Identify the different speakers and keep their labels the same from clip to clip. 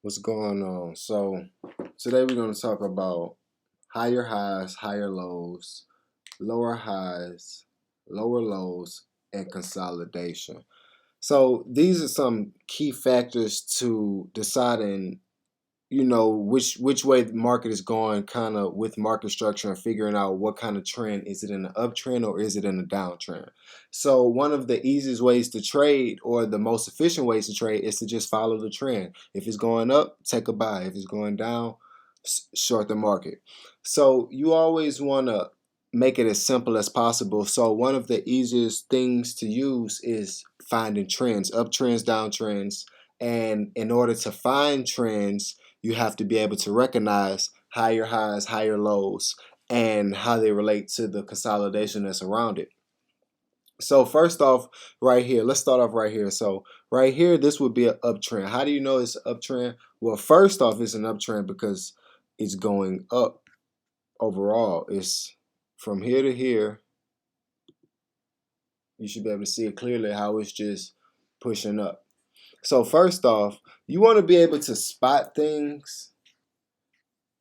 Speaker 1: What's going on? So, today we're going to talk about higher highs, higher lows, lower highs, lower lows, and consolidation. So, these are some key factors to deciding which way the market is going, kind of with market structure, and figuring out what kind of trend is it, in an uptrend or is it in a downtrend. So one of the easiest ways to trade, or the most efficient ways to trade, is to just follow the trend. If it's going up, take a buy. If it's going down, short the market. So you always want to make it as simple as possible. So one of the easiest things to use is finding trends, uptrends, downtrends. And in order to find trends, you have to be able to recognize higher highs, higher lows, and how they relate to the consolidation that's around it. So first off, right here, let's start off right here. So right here, this would be an uptrend. How do you know it's an uptrend? Well, first off, it's an uptrend because it's going up overall. It's from here to here. You should be able to see it clearly how it's just pushing up. So first off, you want to be able to spot things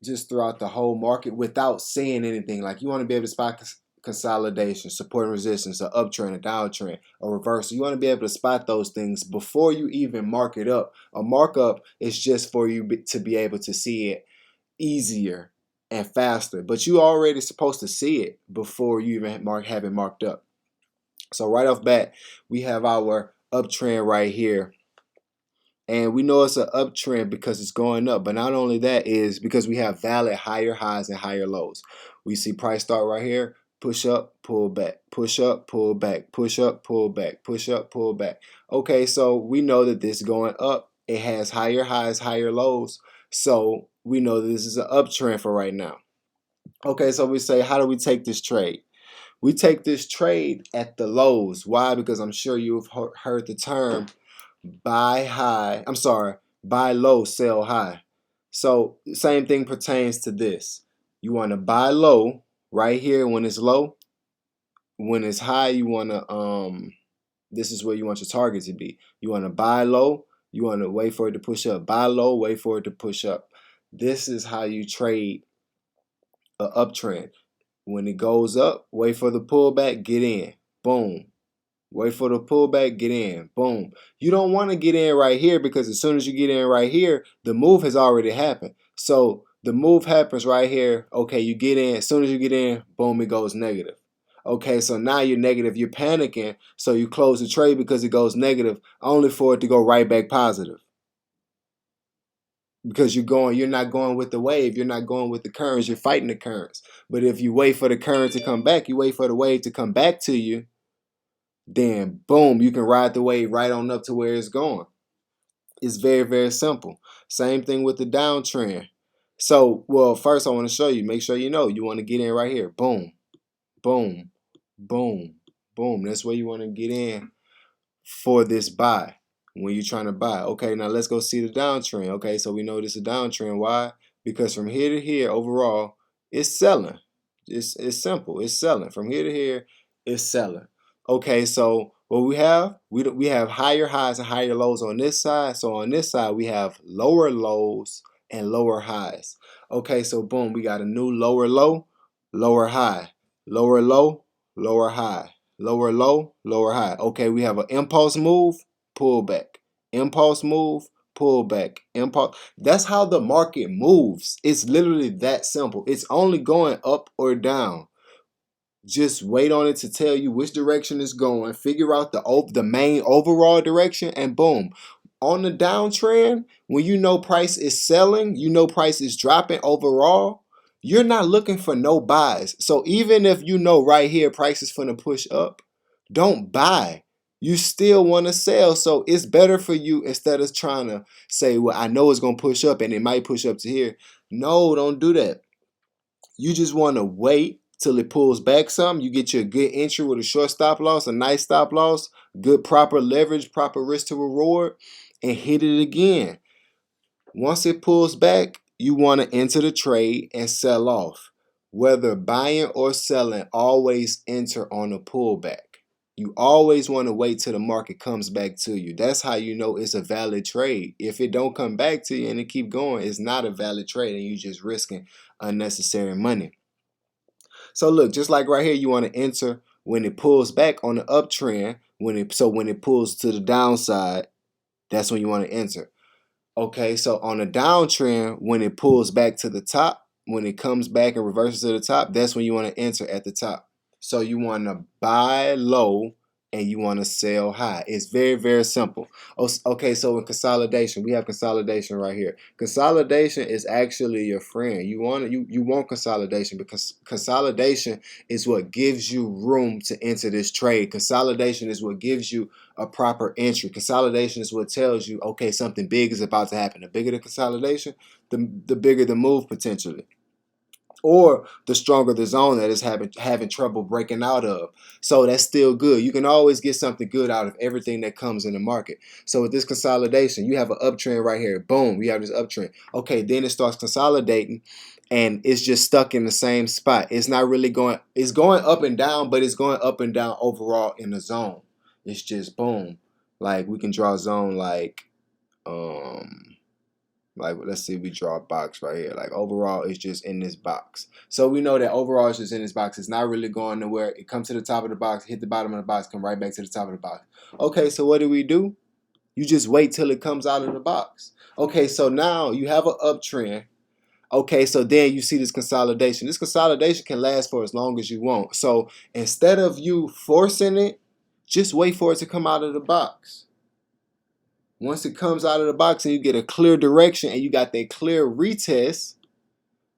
Speaker 1: just throughout the whole market without seeing anything. Like, you want to be able to spot consolidation, support and resistance, an uptrend, a downtrend, a reversal. You want to be able to spot those things before you even mark it up. A markup is just for you to be able to see it easier and faster, but you already supposed to see it before you even have it marked up. So right off bat, we have our uptrend right here. And we know it's an uptrend because it's going up. But not only that, is because we have valid higher highs and higher lows. We see price start right here, push up, pull back, push up, pull back, push up, pull back, push up, pull back. Okay, so we know that this is going up. It has higher highs, higher lows. So we know that this is an uptrend for right now. Okay, so we say, how do we take this trade? We take this trade at the lows. Why? Because I'm sure you've heard the term buy high, I'm sorry, buy low, sell high. So same thing pertains to this. You want to buy low right here when it's low. When it's high, you want to this is where you want your target to be. You want to buy low, you want to wait for it to push up. Buy low, wait for it to push up. This is how you trade an uptrend. When it goes up, wait for the pullback, get in. Boom. Wait for the pullback, get in. Boom. You don't want to get in right here, because as soon as you get in right here, the move has already happened. So the move happens right here. Okay, you get in. As soon as you get in, boom, it goes negative. Okay, so now you're negative. You're panicking. So you close the trade because it goes negative, only for it to go right back positive. Because you're not going with the wave. You're not going with the currents. You're fighting the currents. But if you wait for the current to come back, you wait for the wave to come back to you, then boom, you can ride the wave right on up to where it's going. It's very, very simple. Same thing with the downtrend. So, well, first I want to show you, make sure you know, you want to get in right here. Boom, boom, boom, boom. That's where you want to get in for this buy when you're trying to buy. Okay, now let's go see the downtrend. Okay, so we know this is a downtrend. Why? Because from here to here, overall, it's selling. It's simple. It's selling. From here to here, it's selling. Okay, so what we have higher highs and higher lows on this side. So on this side, we have lower lows and lower highs. Okay, so boom, we got a new lower low, lower high, lower low, lower high, lower low, lower high. Okay, we have an impulse move, pull back. Impulse move, pull back. Impulse. That's how the market moves. It's literally that simple. It's only going up or down. Just wait on it to tell you which direction it's going. Figure out the main overall direction, and boom. On the downtrend, when you know price is selling, you know price is dropping overall, you're not looking for no buys. So even if you know right here price is going to push up, don't buy. You still want to sell. So it's better for you, instead of trying to say, well, I know it's going to push up and it might push up to here. No, don't do that. You just want to wait till it pulls back some. You get your good entry with a short stop loss, a nice stop loss, good proper leverage, proper risk to reward, and hit it again. Once it pulls back, you want to enter the trade and sell off. Whether buying or selling, always enter on a pullback. You always want to wait till the market comes back to you. That's how you know it's a valid trade. If it don't come back to you and it keep going, it's not a valid trade and you just risking unnecessary money. So look, just like right here, you want to enter when it pulls back on the uptrend. When it pulls to the downside, that's when you want to enter. Okay, so on a downtrend, when it pulls back to the top, when it comes back and reverses to the top, that's when you want to enter at the top. So you want to buy low and you want to sell high. It's very, very simple. Okay, so in consolidation, we have consolidation right here. Consolidation is actually your friend. You want consolidation because consolidation is what gives you room to enter this trade. Consolidation is what gives you a proper entry. Consolidation is what tells you, okay, something big is about to happen. The bigger the consolidation, the bigger the move potentially, or the stronger the zone that is having trouble breaking out of. So that's still good. You can always get something good out of everything that comes in the market. So with this consolidation, you have an uptrend right here. Boom, you have this uptrend. Okay, then it starts consolidating and it's just stuck in the same spot. It's not really going, it's going up and down, but it's going up and down overall in the zone. It's just boom. Like we can draw a zone like let's see, we draw a box right here. Like overall, it's just in this box. So we know that overall it's just in this box. It's not really going nowhere. It comes to the top of the box, hit the bottom of the box, come right back to the top of the box. Okay, so what do? You just wait till it comes out of the box. Okay, so now you have an uptrend. Okay, so then you see this consolidation. This consolidation can last for as long as you want. So instead of you forcing it, just wait for it to come out of the box. Once it comes out of the box and you get a clear direction and you got that clear retest,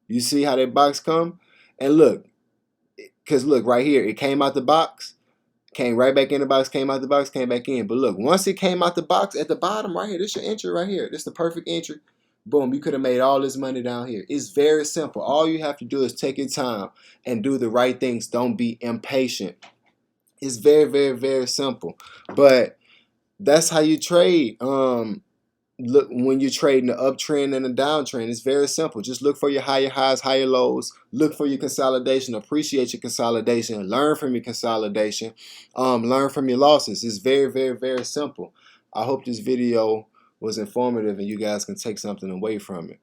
Speaker 1: you see how that box come? And look, because look right here, it came out the box, came right back in the box, came out the box, came back in. But look, once it came out the box, at the bottom right here, this your entry right here. This is the perfect entry. Boom, you could have made all this money down here. It's very simple. All you have to do is take your time and do the right things. Don't be impatient. It's very, very, very simple. But that's how you trade. Look, when you're trading the uptrend and the downtrend, it's very simple. Just look for your higher highs, higher lows. Look for your consolidation. Appreciate your consolidation. Learn from your consolidation. Learn from your losses. It's very, very, very simple. I hope this video was informative and you guys can take something away from it.